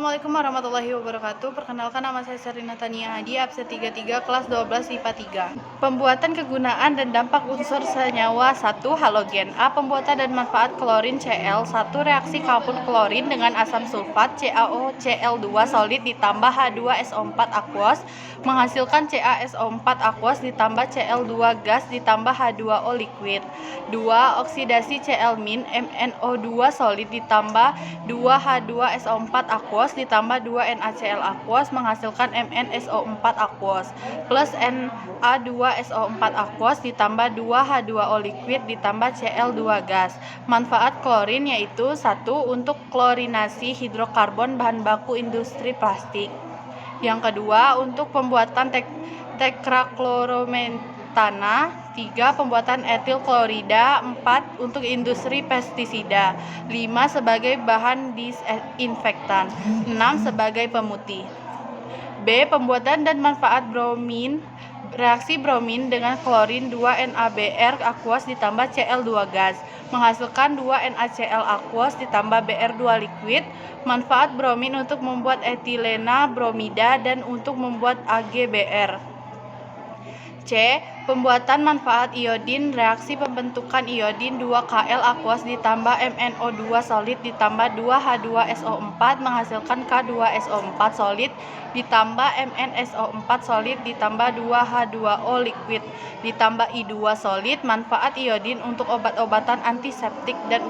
Assalamualaikum warahmatullahi wabarakatuh. Perkenalkan, nama saya Serina Tania Hadi, absen 33 kelas 12 IPA 3. Pembuatan, kegunaan, dan dampak unsur senyawa 1. Halogen. A. Pembuatan dan manfaat klorin Cl. 1. Reaksi kapur klorin dengan asam sulfat CaOCl2 solid ditambah H2SO4 aqueous menghasilkan CaSO4 aqueous ditambah Cl2 gas ditambah H2O liquid. 2. Oksidasi Cl- MnO2 solid ditambah 2H2SO4 aqueous ditambah 2 NaCl aqueous menghasilkan MnSO4 aqueous plus Na2SO4 aqueous ditambah 2H2O liquid ditambah Cl2 gas. Manfaat klorin yaitu 1. Untuk klorinasi hidrokarbon bahan baku industri plastik. Yang kedua, untuk pembuatan tetraklorometana. 3. Pembuatan etil klorida. 4. Untuk industri pestisida. 5. Sebagai bahan disinfektan. 6. Sebagai pemutih. B. Pembuatan dan manfaat bromin. Reaksi bromin dengan klorin 2NaBr aqueous ditambah Cl2 gas menghasilkan 2NaCl aqueous ditambah Br2 liquid. Manfaat bromin untuk membuat etilena bromida dan untuk membuat AgBr. C. Pembuatan manfaat iodin. Reaksi pembentukan iodin 2Kl aqueous ditambah MnO2 solid ditambah 2H2SO4 menghasilkan K2SO4 solid ditambah MnSO4 solid ditambah 2H2O liquid ditambah I2 solid. Manfaat iodin untuk obat-obatan antiseptik dan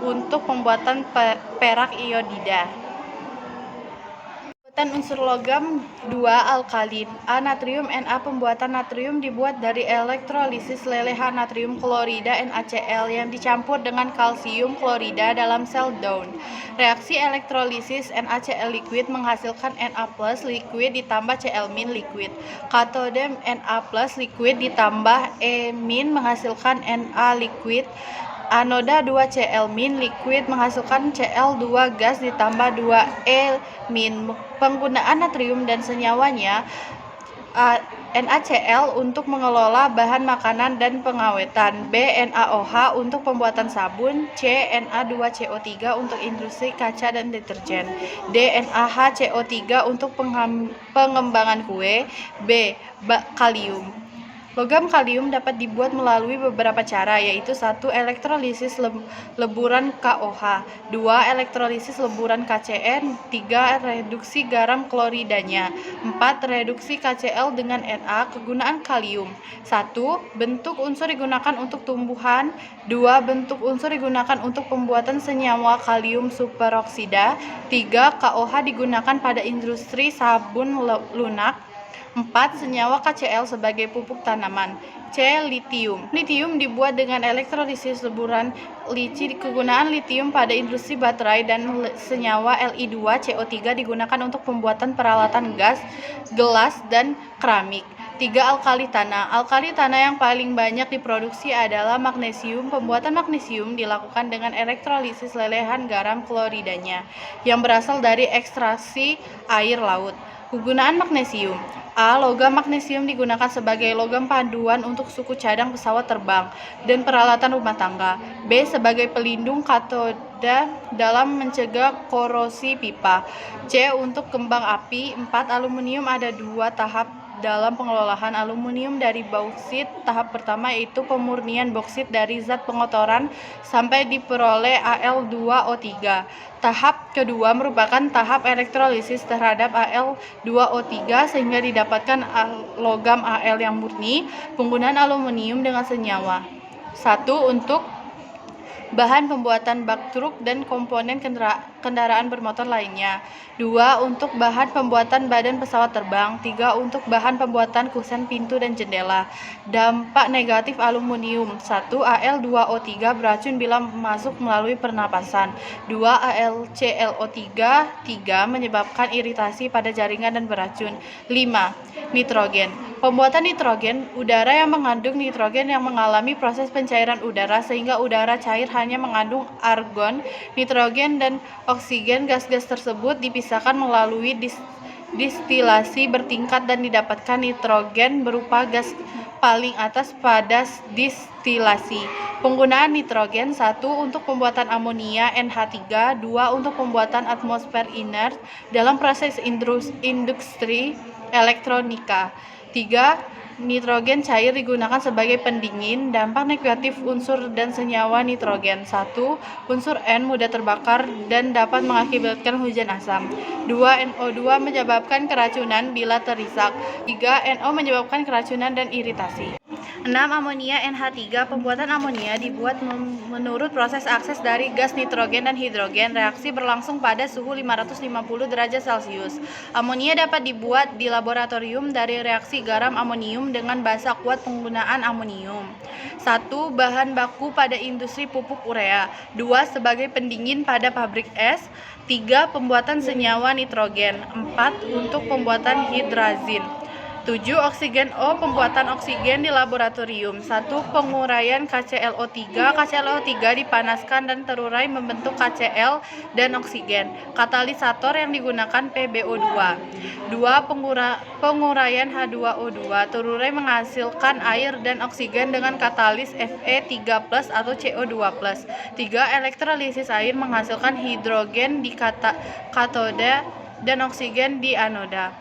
untuk pembuatan perak iodida. Pembuatan unsur logam 2. Alkalin. A. Natrium Na. Pembuatan natrium dibuat dari elektrolisis lelehan natrium klorida NaCl yang dicampur dengan kalsium klorida dalam sel Down. Reaksi elektrolisis NaCl liquid menghasilkan Na+ liquid ditambah Cl- liquid. Katode Na+ liquid ditambah E- menghasilkan Na liquid. Anoda 2Cl- liquid menghasilkan Cl2 gas ditambah 2E-. Penggunaan natrium dan senyawanya NaCl untuk mengelola bahan makanan dan pengawetan. B. NaOH untuk pembuatan sabun. C. Na2CO3 untuk industri kaca dan deterjen. D. NaHCO3 untuk pengembangan kue. B. Kalium. Logam kalium dapat dibuat melalui beberapa cara, yaitu 1. Elektrolisis leburan KOH. 2. Elektrolisis leburan KCN. 3. Reduksi garam kloridanya. 4. Reduksi KCl dengan Na. Kegunaan kalium. 1. Bentuk unsur digunakan untuk tumbuhan. 2. Bentuk unsur digunakan untuk pembuatan senyawa kalium superoksida. 3. KOH digunakan pada industri sabun lunak. 4. Senyawa KCl sebagai pupuk tanaman. C. Litium. Litium dibuat dengan elektrolisis leburan lici. Kegunaan litium pada industri baterai dan senyawa Li2CO3 digunakan untuk pembuatan peralatan gas, gelas, dan keramik. 3. Alkali tanah. Alkali tanah yang paling banyak diproduksi adalah magnesium. Pembuatan magnesium dilakukan dengan elektrolisis lelehan garam kloridanya yang berasal dari ekstraksi air laut. Kegunaan magnesium. A. Logam magnesium digunakan sebagai logam panduan untuk suku cadang pesawat terbang dan peralatan rumah tangga. B. Sebagai pelindung katoda dalam mencegah korosi pipa. C. Untuk kembang api. 4. Aluminium ada 2 tahap dalam pengelolaan aluminium dari bauksit. Tahap pertama yaitu pemurnian bauksit dari zat pengotoran sampai diperoleh Al2O3. Tahap kedua merupakan tahap elektrolisis terhadap Al2O3 sehingga didapatkan logam Al yang murni. Penggunaan aluminium dengan senyawa. 1. Untuk bahan pembuatan bak truk dan komponen kendaraan bermotor lainnya. 2. Untuk bahan pembuatan badan pesawat terbang. 3. Untuk bahan pembuatan kusen pintu dan jendela. Dampak negatif aluminium. 1. Al2O3 beracun bila masuk melalui pernapasan. 2. AlClO3 menyebabkan iritasi pada jaringan dan beracun. 5. Nitrogen. Pembuatan nitrogen, udara yang mengandung nitrogen yang mengalami proses pencairan udara sehingga udara cair hanya mengandung argon, nitrogen, dan oksigen. Gas-gas tersebut dipisahkan melalui distilasi bertingkat dan didapatkan nitrogen berupa gas paling atas pada distilasi. Penggunaan nitrogen 1 untuk pembuatan amonia NH3, 2 untuk pembuatan atmosfer inert dalam proses industri elektronika. 3. Nitrogen cair digunakan sebagai pendingin. Dampak negatif unsur dan senyawa nitrogen. 1. Unsur N mudah terbakar dan dapat mengakibatkan hujan asam. 2. NO2 menyebabkan keracunan bila terisak. 3. NO menyebabkan keracunan dan iritasi. 6. Amonia NH3. Pembuatan amonia dibuat menurut proses akses dari gas nitrogen dan hidrogen. Reaksi berlangsung pada suhu 550 derajat Celcius. Amonia dapat dibuat di laboratorium dari reaksi garam amonium dengan basa kuat penggunaan amonium. 1. Bahan baku pada industri pupuk urea. 2. Sebagai pendingin pada pabrik es. 3. Pembuatan senyawa nitrogen. 4. Untuk pembuatan hidrazin. 7. Oksigen O. Pembuatan oksigen di laboratorium. 1. Penguraian KClO3. KClO3 dipanaskan dan terurai membentuk KCl dan oksigen. Katalisator yang digunakan PbO2. 2. Penguraian H2O2. Terurai menghasilkan air dan oksigen dengan katalis Fe3+ atau CO2+. 3. Elektrolisis air menghasilkan hidrogen di katode dan oksigen di anoda.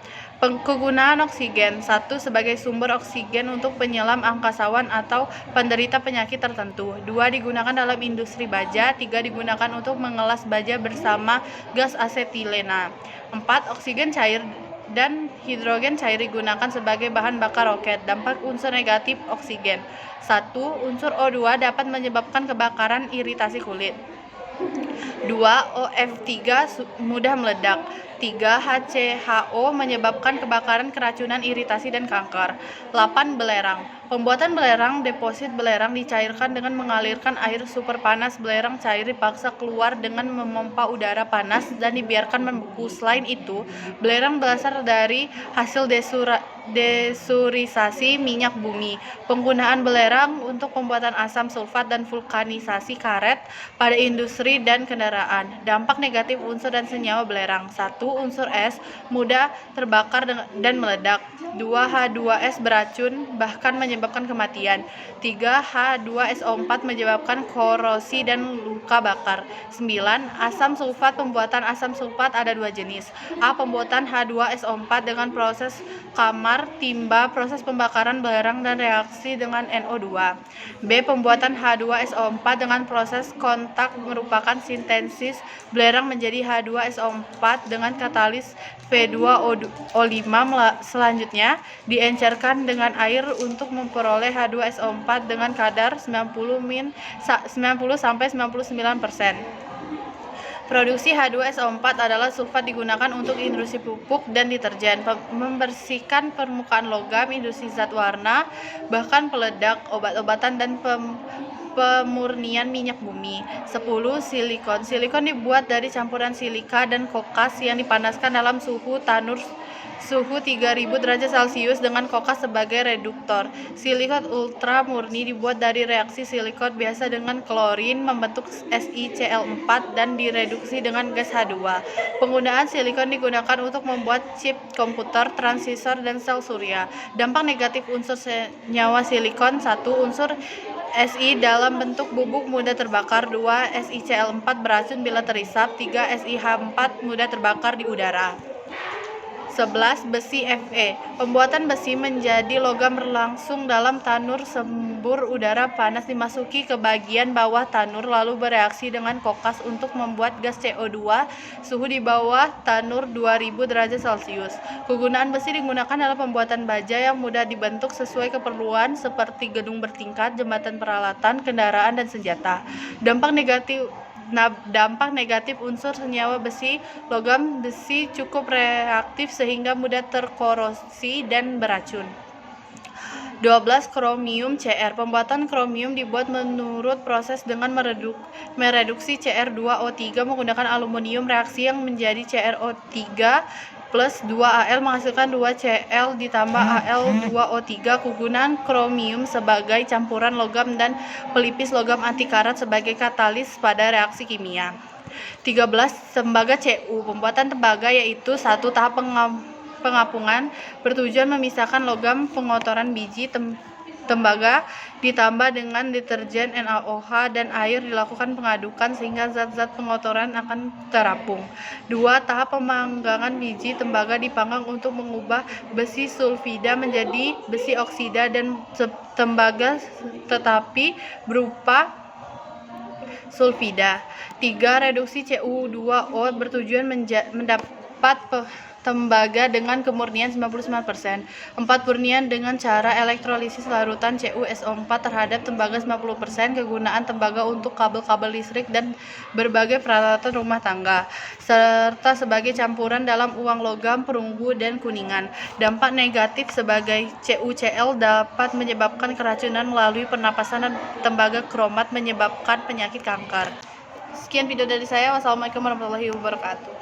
Kegunaan oksigen. 1. Sebagai sumber oksigen untuk penyelam angkasawan atau penderita penyakit tertentu. 2. Digunakan dalam industri baja. 3. Digunakan untuk mengelas baja bersama gas asetilena. 4. Oksigen cair dan hidrogen cair digunakan sebagai bahan bakar roket. Dampak unsur negatif oksigen. 1. Unsur O2 dapat menyebabkan kebakaran iritasi kulit. 2. OF3 mudah meledak. 3. HCHO menyebabkan kebakaran, keracunan, iritasi, dan kanker. 8. Belerang. Pembuatan belerang. Deposit belerang dicairkan dengan mengalirkan air super panas. Belerang cair dipaksa keluar dengan memompa udara panas dan dibiarkan membeku. Selain itu, belerang berasal dari hasil desurisasi minyak bumi. Penggunaan belerang untuk pembuatan asam sulfat dan vulkanisasi karet pada industri dan kendaraan. Dampak negatif unsur dan senyawa belerang. 1. Unsur es mudah terbakar dan meledak. 2. H2S beracun bahkan menyebabkan kematian. 3. H2SO4 menyebabkan korosi dan luka bakar. 9. Asam sulfat. Pembuatan asam sulfat ada 2 jenis. A. Pembuatan H2SO4 dengan proses kamar timba, proses pembakaran belerang dan reaksi dengan NO2. B. Pembuatan H2SO4 dengan proses kontak merupakan sintesis belerang menjadi H2SO4 dengan katalis V2O5. Selanjutnya diencerkan dengan air untuk memperoleh H2SO4 dengan kadar 90-99%. Produksi H2SO4 adalah sulfat digunakan untuk industri pupuk dan deterjen, membersihkan permukaan logam, industri zat warna, bahkan peledak, obat-obatan, dan pemurnian minyak bumi. 10. Silikon. Silikon dibuat dari campuran silika dan kokas yang dipanaskan dalam suhu tanur 3000 derajat Celcius dengan kokas sebagai reduktor. Silikon ultra murni dibuat dari reaksi silikon biasa dengan klorin membentuk SiCl4 dan direduksi dengan gas H2. Penggunaan silikon digunakan untuk membuat chip komputer, transistor, dan sel surya. Dampak negatif unsur senyawa silikon. 1. Unsur Si dalam bentuk bubuk mudah terbakar. 2. SiCl4 beracun bila terisap. 3. SiH4 mudah terbakar di udara. 11. Besi Fe. Pembuatan besi menjadi logam berlangsung dalam tanur sembur udara panas dimasuki ke bagian bawah tanur lalu bereaksi dengan kokas untuk membuat gas CO2 suhu di bawah tanur 2000 derajat Celcius. Kegunaan besi digunakan dalam pembuatan baja yang mudah dibentuk sesuai keperluan seperti gedung bertingkat, jembatan peralatan, kendaraan, dan senjata. Dampak negatif unsur senyawa besi. Logam besi cukup reaktif sehingga mudah terkorosi dan beracun. 12. Kromium Cr. Pembuatan kromium dibuat menurut proses dengan mereduksi Cr2O3 menggunakan aluminium. Reaksi yang menjadi CrO3 plus 2Al menghasilkan 2Cl ditambah Al2O3. Kegunaan kromium sebagai campuran logam dan pelipis logam anti karat sebagai katalis pada reaksi kimia. 13. Tembaga Cu. Pembuatan tembaga yaitu 1. Tahap pengapungan bertujuan memisahkan logam pengotoran biji tembaga ditambah dengan deterjen NaOH dan air dilakukan pengadukan sehingga zat-zat pengotoran akan terapung. 2. Tahap pemanggangan biji tembaga dipanggang untuk mengubah besi sulfida menjadi besi oksida dan tembaga tetapi berupa sulfida. 3. Reduksi Cu2O bertujuan mendapat tembaga dengan kemurnian 99%. 4. Purnian dengan cara elektrolisis larutan CuSO4 terhadap tembaga 90%. Kegunaan tembaga untuk kabel-kabel listrik dan berbagai peralatan rumah tangga, serta sebagai campuran dalam uang logam, perunggu, dan kuningan. Dampak negatif sebagai CuCl dapat menyebabkan keracunan melalui pernapasan dan tembaga kromat menyebabkan penyakit kanker. Sekian video dari saya. Wassalamualaikum warahmatullahi wabarakatuh.